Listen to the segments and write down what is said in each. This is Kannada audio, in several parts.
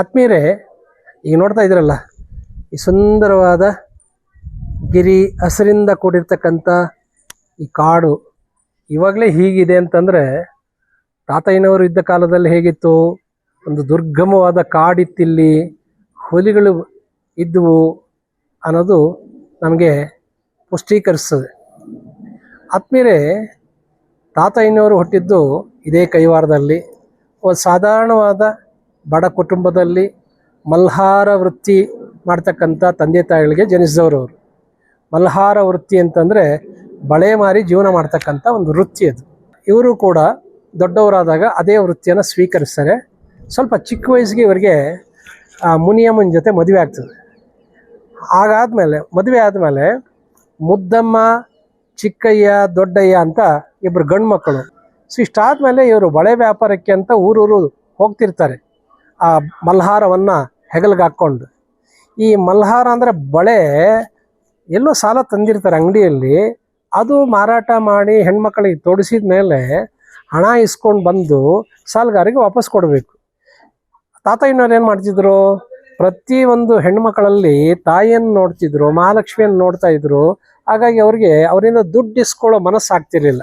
ಆತ್ಮೀಯರೇ, ಈಗ ನೋಡ್ತಾ ಇದ್ರಲ್ಲ ಈ ಸುಂದರವಾದ ಗಿರಿ ಹಸಿರಿಂದ ಕೂಡಿರ್ತಕ್ಕಂಥ ಈ ಕಾಡು ಇವಾಗಲೇ ಹೀಗಿದೆ ಅಂತಂದರೆ ತಾತಯ್ಯನವರು ಇದ್ದ ಕಾಲದಲ್ಲಿ ಹೇಗಿತ್ತು? ಒಂದು ದುರ್ಗಮವಾದ ಕಾಡಿತ್ತಿಲ್ಲಿ, ಹುಲಿಗಳು ಇದ್ದವು ಅನ್ನೋದು ನಮಗೆ ಪುಷ್ಟೀಕರಿಸ್ತದೆ. ಆತ್ಮೀಯರೇ, ತಾತಯ್ಯನವರು ಹುಟ್ಟಿದ್ದು ಇದೇ ಕೈವಾರದಲ್ಲಿ, ಒಂದು ಸಾಧಾರಣವಾದ ಬಡ ಕುಟುಂಬದಲ್ಲಿ ಮಲ್ಹಾರ ವೃತ್ತಿ ಮಾಡ್ತಕ್ಕಂಥ ತಂದೆ ತಾಯಿಗಳಿಗೆ ಜನಿಸಿದವರು ಅವರು. ಮಲ್ಹಾರ ವೃತ್ತಿ ಅಂತಂದರೆ ಬಳೆ ಮಾರಿ ಜೀವನ ಮಾಡ್ತಕ್ಕಂಥ ಒಂದು ವೃತ್ತಿ ಅದು. ಇವರು ಕೂಡ ದೊಡ್ಡವರಾದಾಗ ಅದೇ ವೃತ್ತಿಯನ್ನು ಸ್ವೀಕರಿಸ್ತಾರೆ. ಸ್ವಲ್ಪ ಚಿಕ್ಕ ವಯಸ್ಸಿಗೆ ಇವರಿಗೆ ಮುನಿಯಮ್ಮನ ಜೊತೆ ಮದುವೆ ಆಗ್ತದೆ. ಮದುವೆ ಆದಮೇಲೆ ಮುದ್ದಮ್ಮ, ಚಿಕ್ಕಯ್ಯ, ದೊಡ್ಡಯ್ಯ ಅಂತ ಇಬ್ಬರು ಗಂಡು ಮಕ್ಕಳು. ಸೊ ಇಷ್ಟಾದಮೇಲೆ ಇವರು ಬಳೆ ವ್ಯಾಪಾರಕ್ಕೆ ಅಂತ ಊರೂರು ಹೋಗ್ತಿರ್ತಾರೆ, ಆ ಮಲ್ಹಾರವನ್ನು ಹೆಗಲಿಗೆ ಹಾಕ್ಕೊಂಡು. ಈ ಮಲ್ಹಾರ ಅಂದರೆ ಬಳೆ ಎಲ್ಲೋ ಸಾಲ ತಂದಿರ್ತಾರೆ ಅಂಗಡಿಯಲ್ಲಿ, ಅದು ಮಾರಾಟ ಮಾಡಿ ಹೆಣ್ಮಕ್ಳಿಗೆ ತೊಡಿಸಿದ ಮೇಲೆ ಹಣ ಇಸ್ಕೊಂಡು ಬಂದು ಸಾಲಗಾರಿಗೆ ವಾಪಸ್ ಕೊಡಬೇಕು. ತಾತಯ್ಯನವ್ರು ಏನು ಮಾಡ್ತಿದ್ರು? ಪ್ರತಿಯೊಂದು ಹೆಣ್ಮಕ್ಕಳಲ್ಲಿ ತಾಯಿಯನ್ನು ನೋಡ್ತಿದ್ರು, ಮಹಾಲಕ್ಷ್ಮಿಯನ್ನು ನೋಡ್ತಾ ಇದ್ರು. ಹಾಗಾಗಿ ಅವರಿಂದ ದುಡ್ಡು ಇಸ್ಕೊಳ್ಳೋ ಮನಸ್ಸಾಗ್ತಿರ್ಲಿಲ್ಲ.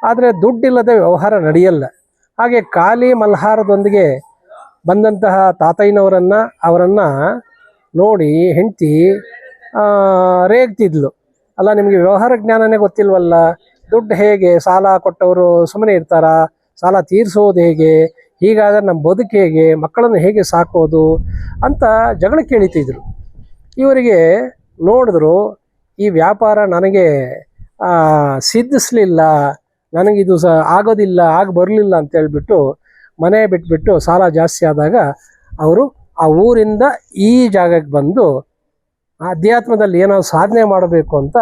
ಆದರೆ ದುಡ್ಡಿಲ್ಲದೆ ವ್ಯವಹಾರ ನಡೆಯಲ್ಲ. ಹಾಗೆ ಖಾಲಿ ಮಲ್ಹಾರದೊಂದಿಗೆ ಬಂದಂತಹ ಅವರನ್ನು ನೋಡಿ ಹೆಂಡತಿ ರೇಗ್ತಿದ್ಲು. ಅಲ್ಲ, ನಿಮಗೆ ವ್ಯವಹಾರ ಜ್ಞಾನನೇ ಗೊತ್ತಿಲ್ವಲ್ಲ, ದುಡ್ಡು ಹೇಗೆ, ಸಾಲ ಕೊಟ್ಟವರು ಸುಮ್ಮನೆ ಇರ್ತಾರಾ, ಸಾಲ ತೀರಿಸೋದು ಹೇಗೆ, ಹೀಗಾದರೆ ನಮ್ಮ ಬದುಕು ಹೇಗೆ, ಮಕ್ಕಳನ್ನು ಹೇಗೆ ಸಾಕೋದು ಅಂತ ಜಗಳ ಕೇಳಿತಿದ್ರು. ಇವರಿಗೆ ನೋಡಿದ್ರು ಈ ವ್ಯಾಪಾರ ನನಗೆ ಸಿದ್ಧಿಸ್ಲಿಲ್ಲ, ನನಗಿದು ಆಗೋದಿಲ್ಲ, ಬರಲಿಲ್ಲ ಅಂತ ಹೇಳ್ಬಿಟ್ಟು ಮನೆ ಬಿಟ್ಬಿಟ್ಟು ಸಾಲ ಜಾಸ್ತಿ ಆದಾಗ ಅವರು ಆ ಊರಿಂದ ಈ ಜಾಗಕ್ಕೆ ಬಂದು ಅಧ್ಯಾತ್ಮದಲ್ಲಿ ಏನೋ ಸಾಧನೆ ಮಾಡಬೇಕು ಅಂತ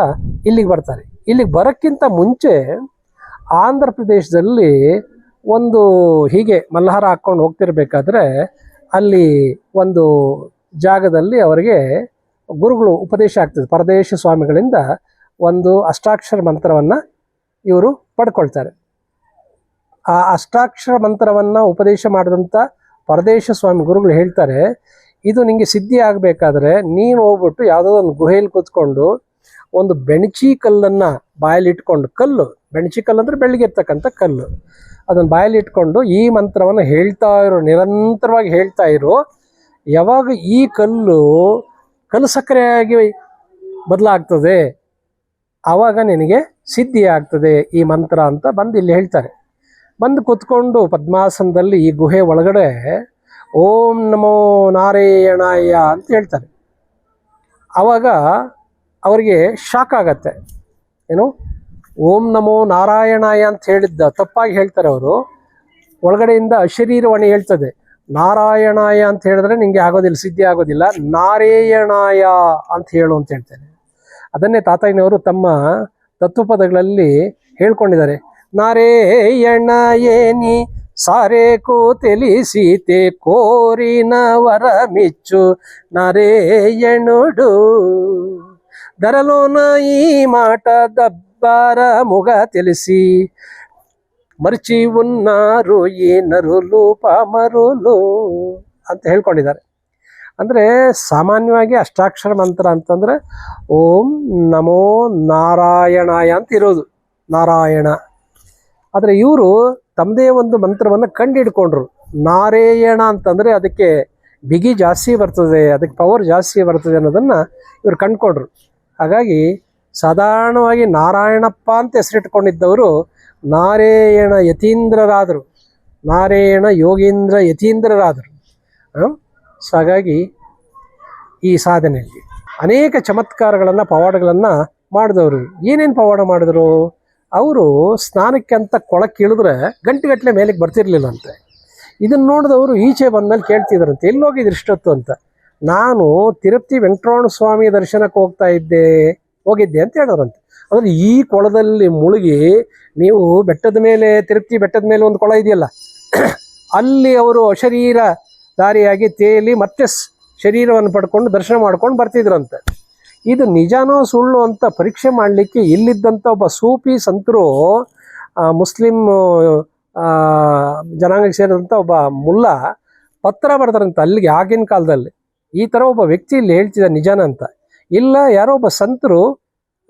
ಇಲ್ಲಿಗೆ ಬರ್ತಾರೆ. ಇಲ್ಲಿಗೆ ಬರೋಕ್ಕಿಂತ ಮುಂಚೆ ಆಂಧ್ರ ಪ್ರದೇಶದಲ್ಲಿ ಒಂದು ಹೀಗೆ ಮಲ್ಹಾರ ಹಾಕ್ಕೊಂಡು ಹೋಗ್ತಿರ್ಬೇಕಾದ್ರೆ ಅಲ್ಲಿ ಒಂದು ಜಾಗದಲ್ಲಿ ಅವರಿಗೆ ಗುರುಗಳು ಉಪದೇಶ ಆಗ್ತದೆ. ಪರದೇಶ ಸ್ವಾಮಿಗಳಿಂದ ಒಂದು ಅಷ್ಟಾಕ್ಷರ ಮಂತ್ರವನ್ನು ಇವರು ಪಡ್ಕೊಳ್ತಾರೆ. ಆ ಅಷ್ಟಾಕ್ಷರ ಮಂತ್ರವನ್ನು ಉಪದೇಶ ಮಾಡಿದಂಥ ಪರದೇಶ ಸ್ವಾಮಿ ಗುರುಗಳು ಹೇಳ್ತಾರೆ, ಇದು ನಿಮಗೆ ಸಿದ್ಧಿ ಆಗಬೇಕಾದ್ರೆ ನೀನು ಹೋಗ್ಬಿಟ್ಟು ಯಾವುದೋ ಒಂದು ಗುಹೆಯಲ್ಲಿ ಕೂತ್ಕೊಂಡು ಒಂದು ಬೆಣಚಿ ಕಲ್ಲನ್ನು ಬಾಯಲ್ಲಿ ಇಟ್ಕೊಂಡು, ಕಲ್ಲು ಬೆಣಚಿ ಕಲ್ಲು ಅಂದರೆ ಬೆಳಗ್ಗೆ ಇರ್ತಕ್ಕಂಥ ಕಲ್ಲು, ಅದನ್ನು ಬಾಯಲ್ಲಿ ಇಟ್ಕೊಂಡು ಈ ಮಂತ್ರವನ್ನು ಹೇಳ್ತಾ ಇರೋ, ನಿರಂತರವಾಗಿ ಹೇಳ್ತಾ ಇರೋ. ಯಾವಾಗ ಈ ಕಲ್ಲು ಸಕ್ಕರೆಯಾಗಿ ಬದಲಾಗ್ತದೆ ಆವಾಗ ನಿನಗೆ ಸಿದ್ಧಿ ಆಗ್ತದೆ ಈ ಮಂತ್ರ ಅಂತ ಬಂದು ಇಲ್ಲಿ ಹೇಳ್ತಾರೆ. ಬಂದು ಕೂತ್ಕೊಂಡು ಪದ್ಮಾಸನದಲ್ಲಿ ಈ ಗುಹೆ ಒಳಗಡೆ ಓಂ ನಮೋ ನಾರಾಯಣಾಯ ಅಂತ ಹೇಳ್ತಾರೆ. ಆವಾಗ ಅವರಿಗೆ ಶಾಕ್ ಆಗತ್ತೆ. ಏನು ಓಂ ನಮೋ ನಾರಾಯಣಾಯ ಅಂತ ಹೇಳಿದ್ದ ತಪ್ಪಾಗಿ ಹೇಳ್ತಾರೆ ಅವರು. ಒಳಗಡೆಯಿಂದ ಅಶರೀರವಾಣಿ ಹೇಳ್ತದೆ, ನಾರಾಯಣಾಯ ಅಂತ ಹೇಳಿದ್ರೆ ನಿಮಗೆ ಆಗೋದಿಲ್ಲ, ಸಿದ್ಧಿ ಆಗೋದಿಲ್ಲ, ನಾರಾಯಣಾಯ ಅಂತ ಹೇಳು ಅಂತ ಹೇಳ್ತಾರೆ. ಅದನ್ನೇ ತಾತಯ್ಯನವರು ತಮ್ಮ ತತ್ವಪದಗಳಲ್ಲಿ ಹೇಳ್ಕೊಂಡಿದ್ದಾರೆ. ನಾರಾಯಣ ಏನಿ ಸಾರೇಕು ತಿಳಿಸೀತೆ ಕೋರಿನ ವರ ಮಿಚ್ಚು ನಾರಾಯಣುಡು ಧರಲೋನ ಈ ಮಾಟ ದಬ್ಬಾರ ಮುಗ ತಿಳಿಸಿ ಮರ್ಚಿ ಉನ್ನಾರು ಈ ನರುಲು ಪಾಮರುಲು ಅಂತ ಹೇಳ್ಕೊಂಡಿದ್ದಾರೆ. ಅಂದರೆ ಸಾಮಾನ್ಯವಾಗಿ ಅಷ್ಟಾಕ್ಷರ ಮಂತ್ರ ಅಂತಂದರೆ ಓಂ ನಮೋ ನಾರಾಯಣಾಯ ಅಂತ ಇರೋದು, ನಾರಾಯಣ. ಆದರೆ ಇವರು ತಮ್ಮದೇ ಒಂದು ಮಂತ್ರವನ್ನು ಕಂಡುಹಿಡ್ಕೊಂಡ್ರು. ನಾರಾಯಣ ಅಂತಂದರೆ ಅದಕ್ಕೆ ಬಿಗಿ ಜಾಸ್ತಿ ಬರ್ತದೆ, ಅದಕ್ಕೆ ಪವರ್ ಜಾಸ್ತಿ ಬರ್ತದೆ ಅನ್ನೋದನ್ನು ಇವರು ಕಂಡುಕೊಂಡ್ರು. ಹಾಗಾಗಿ ಸಾಧಾರಣವಾಗಿ ನಾರಾಯಣಪ್ಪ ಅಂತ ಹೆಸರಿಟ್ಕೊಂಡಿದ್ದವರು ನಾರಾಯಣ ಯತೀಂದ್ರರಾದರು, ನಾರಾಯಣ ಯೋಗೀಂದ್ರ ಯತೀಂದ್ರರಾದರು. ಸೊ ಹಾಗಾಗಿ ಈ ಸಾಧನೆಯಲ್ಲಿ ಅನೇಕ ಚಮತ್ಕಾರಗಳನ್ನು, ಪವಾಡಗಳನ್ನು ಮಾಡಿದವರು. ಏನೇನು ಪವಾಡ ಮಾಡಿದ್ರು? ಅವರು ಸ್ನಾನಕ್ಕೆ ಅಂತ ಕೊಳಕ್ಕೆ ಇಳಿದ್ರೆ ಗಂಟೆಗಟ್ಟಲೆ ಮೇಲಕ್ಕೆ ಬರ್ತಿರ್ಲಿಲ್ಲಂತೆ. ಇದನ್ನು ನೋಡಿದವರು ಈಚೆ ಬಂದಮೇಲೆ ಕೇಳ್ತಿದ್ರಂತೆ, ಎಲ್ಲೋಗಿದ್ರು ಇಷ್ಟೊತ್ತು ಅಂತ. ನಾನು ತಿರುಪತಿ ವೆಂಕಟರಮಣ ಸ್ವಾಮಿ ದರ್ಶನಕ್ಕೆ ಹೋಗಿದ್ದೆ ಅಂತ ಹೇಳಿದ್ರಂತೆ. ಅಂದರೆ ಈ ಕೊಳದಲ್ಲಿ ಮುಳುಗಿ ನೀವು ತಿರುಪತಿ ಬೆಟ್ಟದ ಮೇಲೆ ಒಂದು ಕೊಳ ಇದೆಯಲ್ಲ, ಅಲ್ಲಿ ಅವರು ಅಶರೀರ ದಾರಿಯಾಗಿ ತೇಲಿ ಮತ್ತೆ ಶರೀರವನ್ನು ಪಡ್ಕೊಂಡು ದರ್ಶನ ಮಾಡ್ಕೊಂಡು ಬರ್ತಿದ್ರಂತೆ. ಇದು ನಿಜಾನೋ ಸುಳ್ಳು ಅಂತ ಪರೀಕ್ಷೆ ಮಾಡಲಿಕ್ಕೆ ಇಲ್ಲಿದ್ದಂಥ ಒಬ್ಬ ಸೂಫಿ ಸಂತರು, ಮುಸ್ಲಿಂ ಜನಾಂಗಕ್ಕೆ ಸೇರಿದಂಥ ಒಬ್ಬ ಮುಲ್ಲ ಪತ್ರ ಬರ್ತಾರಂತ ಅಲ್ಲಿಗೆ ಆಗಿನ ಕಾಲದಲ್ಲಿ. ಈ ಥರ ಒಬ್ಬ ವ್ಯಕ್ತಿ ಇಲ್ಲಿ ಹೇಳ್ತಿದ್ದ ನಿಜಾನ ಅಂತ. ಇಲ್ಲ ಯಾರೋ ಒಬ್ಬ ಸಂತರು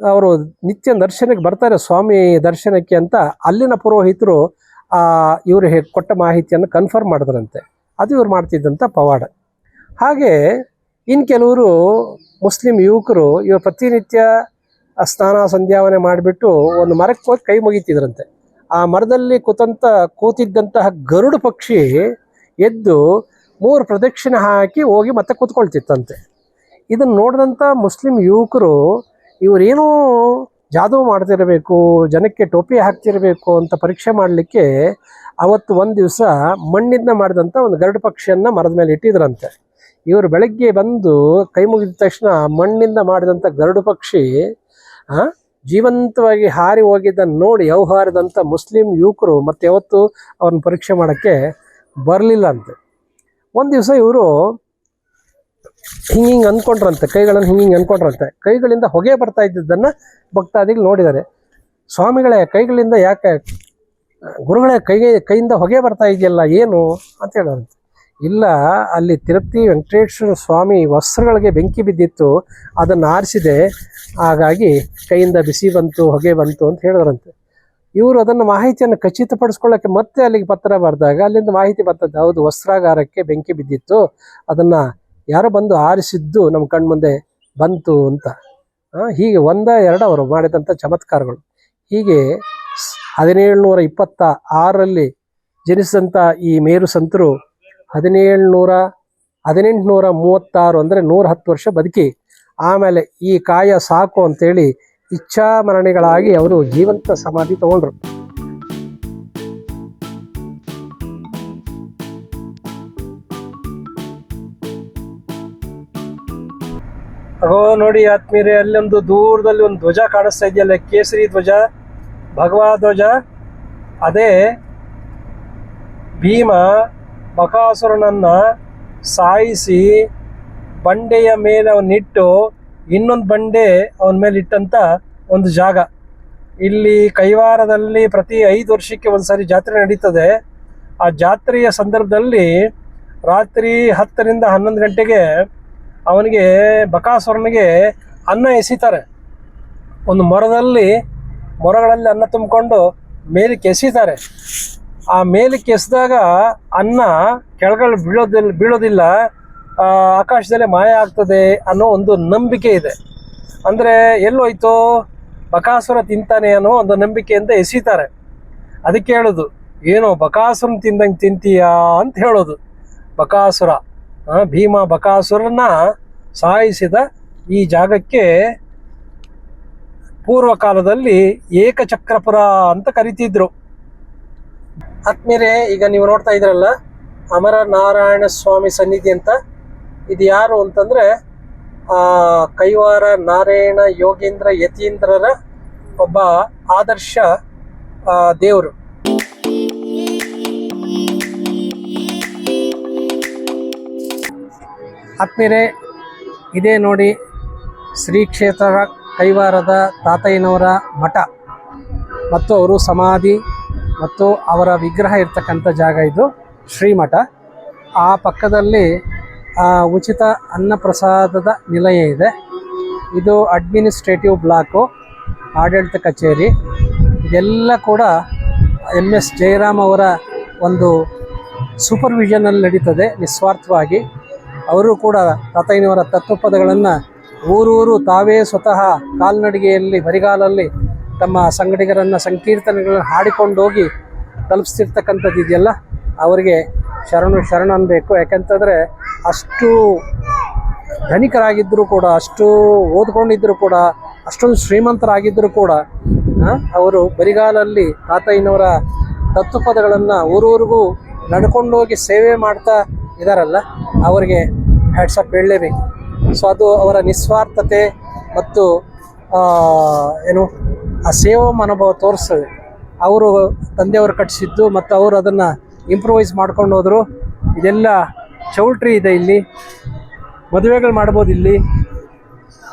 ಅವರು ನಿತ್ಯ ದರ್ಶನಕ್ಕೆ ಬರ್ತಾರೆ ಸ್ವಾಮಿ ದರ್ಶನಕ್ಕೆ ಅಂತ ಅಲ್ಲಿನ ಪುರೋಹಿತರು ಇವರು ಕೊಟ್ಟ ಮಾಹಿತಿಯನ್ನು ಕನ್ಫರ್ಮ್ ಮಾಡಿದ್ರಂತೆ. ಅದು ಇವ್ರು ಮಾಡ್ತಿದ್ದಂಥ ಪವಾಡ. ಹಾಗೆ ಇನ್ನು ಕೆಲವರು ಮುಸ್ಲಿಂ ಯುವಕರು ಇವರು ಪ್ರತಿನಿತ್ಯ ಸ್ನಾನ ಸಂಧ್ಯಾವನೆ ಮಾಡಿಬಿಟ್ಟು ಒಂದು ಮರಕ್ಕೆ ಹೋಗಿ ಕೈ ಮುಗಿತಿದ್ರಂತೆ. ಆ ಮರದಲ್ಲಿ ಕೂತಿದ್ದಂತಹ ಗರುಡು ಪಕ್ಷಿ ಎದ್ದು 3 ಪ್ರದಕ್ಷಿಣೆ ಹಾಕಿ ಹೋಗಿ ಮತ್ತೆ ಕೂತ್ಕೊಳ್ತಿತ್ತಂತೆ. ಇದನ್ನು ನೋಡಿದಂಥ ಮುಸ್ಲಿಂ ಯುವಕರು ಇವರೇನೋ ಜಾದೂ ಮಾಡ್ತಿರಬೇಕು, ಜನಕ್ಕೆ ಟೋಪಿ ಹಾಕ್ತಿರಬೇಕು ಅಂತ ಪರೀಕ್ಷೆ ಮಾಡಲಿಕ್ಕೆ ಅವತ್ತು ಒಂದು ದಿವಸ ಮಣ್ಣಿಂದ ಮಾಡಿದಂಥ ಒಂದು ಗರುಡು ಪಕ್ಷಿಯನ್ನು ಮರದ ಮೇಲೆ ಇಟ್ಟಿದ್ರಂತೆ. ಇವರು ಬೆಳಗ್ಗೆ ಬಂದು ಕೈ ಮುಗಿದ ತಕ್ಷಣ ಮಣ್ಣಿಂದ ಮಾಡಿದಂಥ ಗರುಡು ಪಕ್ಷಿ ಜೀವಂತವಾಗಿ ಹಾರಿ ಹೋಗಿದ್ದನ್ನು ನೋಡಿ ವ್ಯವಹಾರದಂಥ ಮುಸ್ಲಿಂ ಯುವಕರು ಮತ್ತೆ ಯಾವತ್ತು ಅವ್ರನ್ನ ಪರೀಕ್ಷೆ ಮಾಡೋಕ್ಕೆ ಬರಲಿಲ್ಲ ಅಂತೆ. ಒಂದು ದಿವಸ ಇವರು ಹಿಂಗೆ ಅಂದ್ಕೊಂಡ್ರಂತೆ, ಕೈಗಳನ್ನು ಹಿಂಗೆ ಅಂದ್ಕೊಂಡ್ರಂತೆ. ಕೈಗಳಿಂದ ಹೊಗೆ ಬರ್ತಾ ಇದ್ದಿದ್ದನ್ನು ಭಕ್ತಾದಿಗಳು ನೋಡಿದ್ದಾರೆ. ಸ್ವಾಮಿಗಳೇ ಕೈಗಳಿಂದ ಯಾಕೆ, ಗುರುಗಳೇ ಕೈಯಿಂದ ಹೊಗೆ ಬರ್ತಾ ಇದೆಯಲ್ಲ ಏನು ಅಂತ ಹೇಳೋರಂತೆ. ಇಲ್ಲ, ಅಲ್ಲಿ ತಿರುಪತಿ ವೆಂಕಟೇಶ್ವರ ಸ್ವಾಮಿ ವಸ್ತ್ರಗಳಿಗೆ ಬೆಂಕಿ ಬಿದ್ದಿತ್ತು, ಅದನ್ನು ಆರಿಸಿದೆ, ಹಾಗಾಗಿ ಕೈಯಿಂದ ಬಿಸಿ ಬಂತು, ಹೊಗೆ ಬಂತು ಅಂತ ಹೇಳಿದ್ರಂತೆ. ಇವರು ಅದನ್ನು ಮಾಹಿತಿಯನ್ನು ಖಚಿತಪಡಿಸ್ಕೊಳ್ಳೋಕ್ಕೆ ಮತ್ತೆ ಅಲ್ಲಿಗೆ ಪತ್ರ ಬರೆದಾಗ ಅಲ್ಲಿಂದ ಮಾಹಿತಿ ಬರ್ತದೆ, ಹೌದು ವಸ್ತ್ರಾಗಾರಕ್ಕೆ ಬೆಂಕಿ ಬಿದ್ದಿತ್ತು, ಅದನ್ನು ಯಾರೋ ಬಂದು ಆರಿಸಿದ್ದು ನಮ್ಮ ಕಣ್ಮುಂದೆ ಬಂತು ಅಂತ. ಹೀಗೆ 1-2 ಅವರು ಮಾಡಿದಂಥ ಚಮತ್ಕಾರಗಳು. ಹೀಗೆ 1726ರಲ್ಲಿ ಜನಿಸಿದಂಥ ಈ ಮೇರು ಸಂತರು 1836 ಅಂದರೆ 110 ವರ್ಷ ಬದುಕಿ ಆಮೇಲೆ ಈ ಕಾಯ ಸಾಕು ಅಂತೇಳಿ ಇಚ್ಛಾಮರಣಿಗಳಾಗಿ ಅವರು ಜೀವಂತ ಸಮಾಧಿ ತಗೊಂಡ್ರು. ಅಗೋ ನೋಡಿ ಆತ್ಮೀಯರೇ, ಅಲ್ಲೊಂದು ದೂರದಲ್ಲಿ ಒಂದು ಧ್ವಜ ಕಾಣಿಸ್ತಾ ಇದೆಯಲ್ಲ, ಕೇಸರಿ ಧ್ವಜ, ಭಗವಾ ಧ್ವಜ. ಅದೇ ಭೀಮ ಬಕಾಸುರನನ್ನ ಸಾಯಿಸಿ ಬಂಡೆಯ ಮೇಲೆ ಅವನ್ನಿಟ್ಟು ಇನ್ನೊಂದು ಬಂಡೆ ಅವನ ಮೇಲೆ ಇಟ್ಟಂತ ಒಂದು ಜಾಗ. ಇಲ್ಲಿ ಕೈವಾರದಲ್ಲಿ ಪ್ರತಿ 5 ವರ್ಷಕ್ಕೆ ಒಂದ್ಸರಿ ಜಾತ್ರೆ ನಡೀತದೆ. ಆ ಜಾತ್ರೆಯ ಸಂದರ್ಭದಲ್ಲಿ ರಾತ್ರಿ 10ರಿಂದ 11 ಗಂಟೆಗೆ ಅವನಿಗೆ ಬಕಾಸುರನಿಗೆ ಅನ್ನ ಎಸಿತಾರೆ. ಒಂದು ಮೊರಗಳಲ್ಲಿ ಅನ್ನ ತುಂಬಿಕೊಂಡು ಮೇಲಕ್ಕೆ ಎಸಿತಾರೆ. ಆ ಮೇಲಕ್ಕೆ ಎಸೆದಾಗ ಅನ್ನ ಕೆಳಗಡೆ ಬೀಳೋದಿಲ್ಲ, ಆಕಾಶದಲ್ಲೇ ಮಾಯ ಆಗ್ತದೆ ಅನ್ನೋ ಒಂದು ನಂಬಿಕೆ ಇದೆ. ಅಂದರೆ ಎಲ್ಲೋಯ್ತು, ಬಕಾಸುರ ತಿಂತಾನೆ ಅನ್ನೋ ಒಂದು ನಂಬಿಕೆಯಿಂದ ಎಸಿತಾರೆ. ಅದಕ್ಕೆ ಹೇಳೋದು, ಏನೋ ಬಕಾಸುರನ ತಿಂದಂಗೆ ತಿಂತೀಯಾ ಅಂತ ಹೇಳೋದು. ಬಕಾಸುರ, ಭೀಮ ಬಕಾಸುರನ ಸಾಯಿಸಿದ ಈ ಜಾಗಕ್ಕೆ ಪೂರ್ವಕಾಲದಲ್ಲಿ ಏಕಚಕ್ರಪುರ ಅಂತ ಕರಿತಿದ್ರು. ಆತ್ಮೀಯರೇ, ಈಗ ನೀವು ನೋಡ್ತಾ ಇದ್ರಲ್ಲ ಅಮರ ನಾರಾಯಣ ಸ್ವಾಮಿ ಸನ್ನಿಧಿ ಅಂತ, ಇದು ಯಾರು ಅಂತಂದರೆ ಕೈವಾರ ನಾರಾಯಣ ಯೋಗೇಂದ್ರ ಯತೀಂದ್ರರ ಒಬ್ಬ ಆದರ್ಶ ದೇವರು. ಆತ್ಮೀಯರೇ, ಇದೇ ನೋಡಿ ಶ್ರೀ ಕ್ಷೇತ್ರ ಕೈವಾರದ ತಾತಯ್ಯನವರ ಮಠ ಮತ್ತು ಅವರು ಸಮಾಧಿ ಮತ್ತು ಅವರ ವಿಗ್ರಹ ಇರ್ತಕ್ಕಂಥ ಜಾಗ ಇದು ಶ್ರೀಮಠ. ಆ ಪಕ್ಕದಲ್ಲಿ ಉಚಿತ ಅನ್ನಪ್ರಸಾದದ ನಿಲಯ ಇದೆ. ಇದು ಅಡ್ಮಿನಿಸ್ಟ್ರೇಟಿವ್ ಬ್ಲಾಕು, ಆಡಳಿತ ಕಚೇರಿ. ಇದೆಲ್ಲ ಕೂಡ MS ಜಯರಾಮ್ ಅವರ ಒಂದು ಸೂಪರ್ವಿಷನಲ್ಲಿ ನಡೀತದೆ ನಿಸ್ವಾರ್ಥವಾಗಿ. ಅವರು ಕೂಡ ತಾತಯ್ಯನವರ ತತ್ವಪದಗಳನ್ನು ಊರೂರು ತಾವೇ ಸ್ವತಃ ಕಾಲ್ನಡಿಗೆಯಲ್ಲಿ ಬರಿಗಾಲಲ್ಲಿ ತಮ್ಮ ಸಂಗಡಿಗರನ್ನು ಸಂಕೀರ್ತನೆಗಳನ್ನು ಹಾಡಿಕೊಂಡೋಗಿ ತಲುಪಿಸ್ತಿರ್ತಕ್ಕಂಥದ್ದು ಇದೆಯಲ್ಲ, ಅವರಿಗೆ ಶರಣ ಅನ್ಬೇಕು. ಯಾಕೆಂತಂದರೆ ಅಷ್ಟು ಧನಿಕರಾಗಿದ್ದರೂ ಕೂಡ, ಅಷ್ಟು ಓದ್ಕೊಂಡಿದ್ದರೂ ಕೂಡ, ಅಷ್ಟೊಂದು ಶ್ರೀಮಂತರಾಗಿದ್ದರೂ ಕೂಡ ಅವರು ಬರಿಗಾಲಲ್ಲಿ ತಾತಯ್ಯನವರ ತತ್ವಪದಗಳನ್ನು ಊರೂರಿಗೂ ನಡ್ಕೊಂಡೋಗಿ ಸೇವೆ ಮಾಡ್ತಾ ಇದ್ದಾರಲ್ಲ, ಅವರಿಗೆ ಹ್ಯಾಟ್ಸಪ್ ಹೇಳಲೇಬೇಕು. ಸೊ ಅದು ಅವರ ನಿಸ್ವಾರ್ಥತೆ ಮತ್ತು ಆ ಸೇವಾ ಮನೋಭಾವ ತೋರಿಸ್ತದೆ. ಅವರು ತಂದೆಯವರು ಕಟ್ಟಿಸಿದ್ದು ಮತ್ತು ಅವರು ಅದನ್ನು ಇಂಪ್ರೂವೈಸ್ ಮಾಡ್ಕೊಂಡು ಹೋದರು. ಇದೆಲ್ಲ ಚೌಲ್ಟ್ರಿ ಇದೆ, ಇಲ್ಲಿ ಮದುವೆಗಳು ಮಾಡ್ಬೋದು, ಇಲ್ಲಿ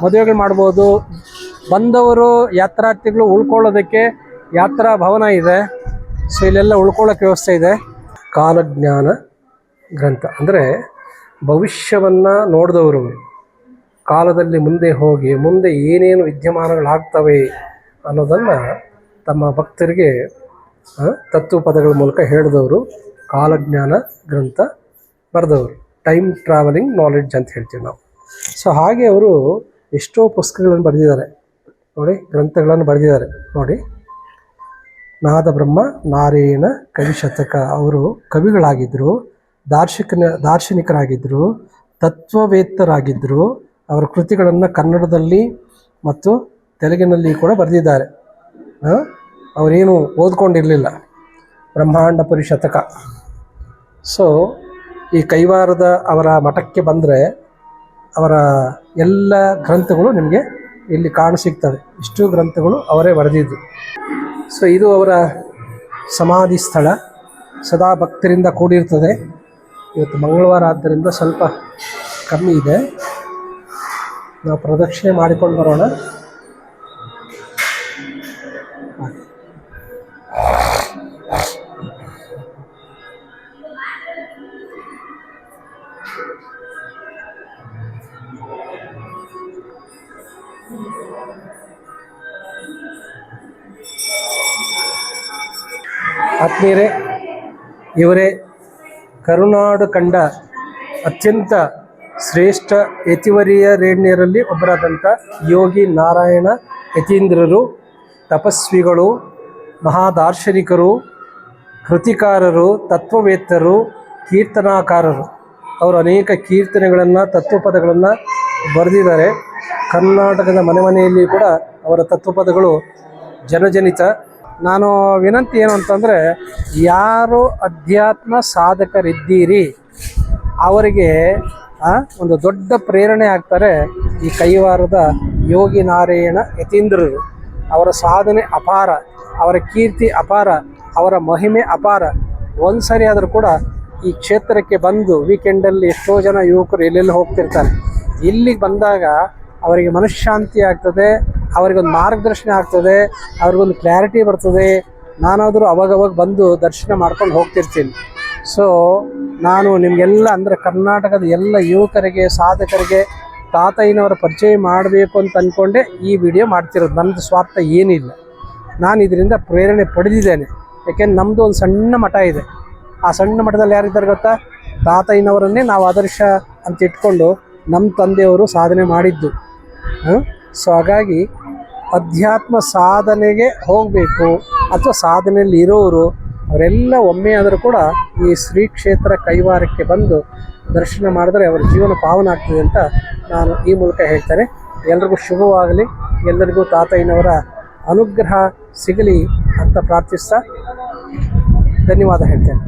ಮದುವೆಗಳು ಮಾಡ್ಬೋದು. ಬಂದವರು ಯಾತ್ರಾರ್ಥಿಗಳು ಉಳ್ಕೊಳ್ಳೋದಕ್ಕೆ ಯಾತ್ರಾ ಭವನ ಇದೆ. ಸೊ ಇಲ್ಲೆಲ್ಲ ಉಳ್ಕೊಳ್ಳೋಕ್ಕೆ ವ್ಯವಸ್ಥೆ ಇದೆ. ಕಾಲಜ್ಞಾನ ಗ್ರಂಥ. ಅಂದರೆ ಭವಿಷ್ಯವನ್ನು ನೋಡಿದವರು, ಕಾಲದಲ್ಲಿ ಮುಂದೆ ಹೋಗಿ ಮುಂದೆ ಏನೇನು ವಿದ್ಯಮಾನಗಳಾಗ್ತವೆ ಅನ್ನೋದನ್ನು ತಮ್ಮ ಭಕ್ತರಿಗೆ ತತ್ವಪದಗಳ ಮೂಲಕ ಹೇಳಿದವರು ಕಾಲಜ್ಞಾನ ಗ್ರಂಥ ಬರೆದವರು. ಟೈಮ್ ಟ್ರಾವೆಲಿಂಗ್ ನಾಲೆಡ್ಜ್ ಅಂತ ಹೇಳ್ತೀವಿ ನಾವು. ಸೊ ಹಾಗೆ ಅವರು ಎಷ್ಟೋ ಪುಸ್ತಕಗಳನ್ನು ಬರೆದಿದ್ದಾರೆ ನೋಡಿ, ಗ್ರಂಥಗಳನ್ನು ಬರೆದಿದ್ದಾರೆ ನೋಡಿ. ನಾದಬ್ರಹ್ಮ ನಾರಾಯಣ ಕವಿಶತಕ. ಅವರು ಕವಿಗಳಾಗಿದ್ದರು, ದಾರ್ಶನಿಕರಾಗಿದ್ದರು, ತತ್ವವೇತ್ತರಾಗಿದ್ದರು. ಅವರ ಕೃತಿಗಳನ್ನು ಕನ್ನಡದಲ್ಲಿ ಮತ್ತು ತೆಲುಗಿನಲ್ಲಿ ಕೂಡ ಬರೆದಿದ್ದಾರೆ. ಅವರೇನು ಓದ್ಕೊಂಡಿರಲಿಲ್ಲ. ಬ್ರಹ್ಮಾಂಡಪುರಿ ಶತಕ. ಸೊ ಈ ಕೈವಾರದ ಅವರ ಮಠಕ್ಕೆ ಬಂದರೆ ಅವರ ಎಲ್ಲ ಗ್ರಂಥಗಳು ನಿಮಗೆ ಇಲ್ಲಿ ಕಾಣಸಿಗ್ತವೆ. ಇಷ್ಟು ಗ್ರಂಥಗಳು ಅವರೇ ಬರೆದಿದ್ದು. ಸೊ ಇದು ಅವರ ಸಮಾಧಿ ಸ್ಥಳ. ಸದಾ ಭಕ್ತರಿಂದ ಕೂಡಿರ್ತದೆ. ಇವತ್ತು ಮಂಗಳವಾರ ಆದ್ದರಿಂದ ಸ್ವಲ್ಪ ಕಮ್ಮಿ ಇದೆ. ನಾವು ಪ್ರದಕ್ಷಿಣೆ ಮಾಡಿಕೊಂಡು ಬರೋಣ. ಆತ್ಮೀಯರೇ, ಇವರೇ ಕರುನಾಡು ಕಂಡ ಅತ್ಯಂತ ಶ್ರೇಷ್ಠ ಯತಿವರ್ಯರೇಣ್ಯರಲ್ಲಿ ಒಬ್ಬರಾದಂಥ ಯೋಗಿ ನಾರಾಯಣ ಯತೀಂದ್ರರು. ತಪಸ್ವಿಗಳು, ಮಹಾದಾರ್ಶನಿಕರು, ಕೃತಿಕಾರರು, ತತ್ವವೇತ್ತರು, ಕೀರ್ತನಾಕಾರರು. ಅವರು ಅನೇಕ ಕೀರ್ತನೆಗಳನ್ನು, ತತ್ವಪದಗಳನ್ನು ಬರೆದಿದ್ದಾರೆ. ಕರ್ನಾಟಕದ ಮನೆ ಮನೆಯಲ್ಲಿ ಕೂಡ ಅವರ ತತ್ವಪದಗಳು ಜನಜನಿತ. ನಾನು ವಿನಂತಿ ಏನು ಅಂತಂದರೆ, ಯಾರು ಅಧ್ಯಾತ್ಮ ಸಾಧಕರಿದ್ದೀರಿ ಅವರಿಗೆ ಒಂದು ದೊಡ್ಡ ಪ್ರೇರಣೆ ಆಗ್ತಾರೆ ಈ ಕೈವಾರದ ಯೋಗಿ ನಾರಾಯಣ ಯತೀಂದ್ರರು. ಅವರ ಸಾಧನೆ ಅಪಾರ, ಅವರ ಕೀರ್ತಿ ಅಪಾರ, ಅವರ ಮಹಿಮೆ ಅಪಾರ. ಒಂದು ಸರಿ ಆದರೂ ಕೂಡ ಈ ಕ್ಷೇತ್ರಕ್ಕೆ ಬಂದು ವೀಕೆಂಡಲ್ಲಿ ಎಷ್ಟೋ ಜನ ಯುವಕರು ಎಲ್ಲೆಲ್ಲಿ ಹೋಗ್ತಿರ್ತಾರೆ. ಇಲ್ಲಿಗೆ ಬಂದಾಗ ಅವರಿಗೆ ಮನಃಶಾಂತಿ ಆಗ್ತದೆ, ಅವರಿಗೊಂದು ಮಾರ್ಗದರ್ಶನ ಆಗ್ತದೆ, ಅವ್ರಿಗೊಂದು ಕ್ಲಾರಿಟಿ ಬರ್ತದೆ. ನಾನಾದರೂ ಅವಾಗವಾಗ ಬಂದು ದರ್ಶನ ಮಾಡ್ಕೊಂಡು ಹೋಗ್ತಿರ್ತೀನಿ. ಸೊ ನಾನು ನಿಮಗೆಲ್ಲ ಅಂದರೆ ಕರ್ನಾಟಕದ ಎಲ್ಲ ಯುವಕರಿಗೆ, ಸಾಧಕರಿಗೆ ತಾತಯ್ಯನವರ ಪರಿಚಯ ಮಾಡಬೇಕು ಅಂತ ಅಂದ್ಕೊಂಡೆ ಈ ವಿಡಿಯೋ ಮಾಡ್ತಿರೋದು. ನನ್ನದು ಸ್ವಾರ್ಥ ಏನಿಲ್ಲ. ನಾನು ಇದರಿಂದ ಪ್ರೇರಣೆ ಪಡೆದಿದ್ದೇನೆ. ಯಾಕೆಂದ್ರೆ ನಮ್ಮದು ಒಂದು ಸಣ್ಣ ಮಠ ಇದೆ. ಆ ಸಣ್ಣ ಮಠದಲ್ಲಿ ಯಾರಿದ್ದಾರೆ ಗೊತ್ತಾ? ತಾತಯ್ಯನವರನ್ನೇ ನಾವು ಆದರ್ಶ ಅಂತ ಇಟ್ಕೊಂಡು ನಮ್ಮ ತಂದೆಯವರು ಸಾಧನೆ ಮಾಡಿದ್ದು. ಸೊ ಹಾಗಾಗಿ ಅಧ್ಯಾತ್ಮ ಸಾಧನೆಗೆ ಹೋಗಬೇಕು ಅಥವಾ ಸಾಧನೆಯಲ್ಲಿ ಇರೋರು ಅವರೆಲ್ಲ ಒಮ್ಮೆ ಆದರೂ ಕೂಡ ಈ ಶ್ರೀ ಕ್ಷೇತ್ರ ಕೈವಾರಕ್ಕೆ ಬಂದು ದರ್ಶನ ಮಾಡಿದ್ರೆ ಅವರ ಜೀವನ ಪಾವನ ಆಗ್ತದೆ ಅಂತ ನಾನು ಈ ಮೂಲಕ ಹೇಳ್ತೇನೆ. ಎಲ್ರಿಗೂ ಶುಭವಾಗಲಿ, ಎಲ್ಲರಿಗೂ ತಾತಯ್ಯನವರ ಅನುಗ್ರಹ ಸಿಗಲಿ ಅಂತ ಪ್ರಾರ್ಥಿಸ್ತಾ ಧನ್ಯವಾದ ಹೇಳ್ತೇನೆ.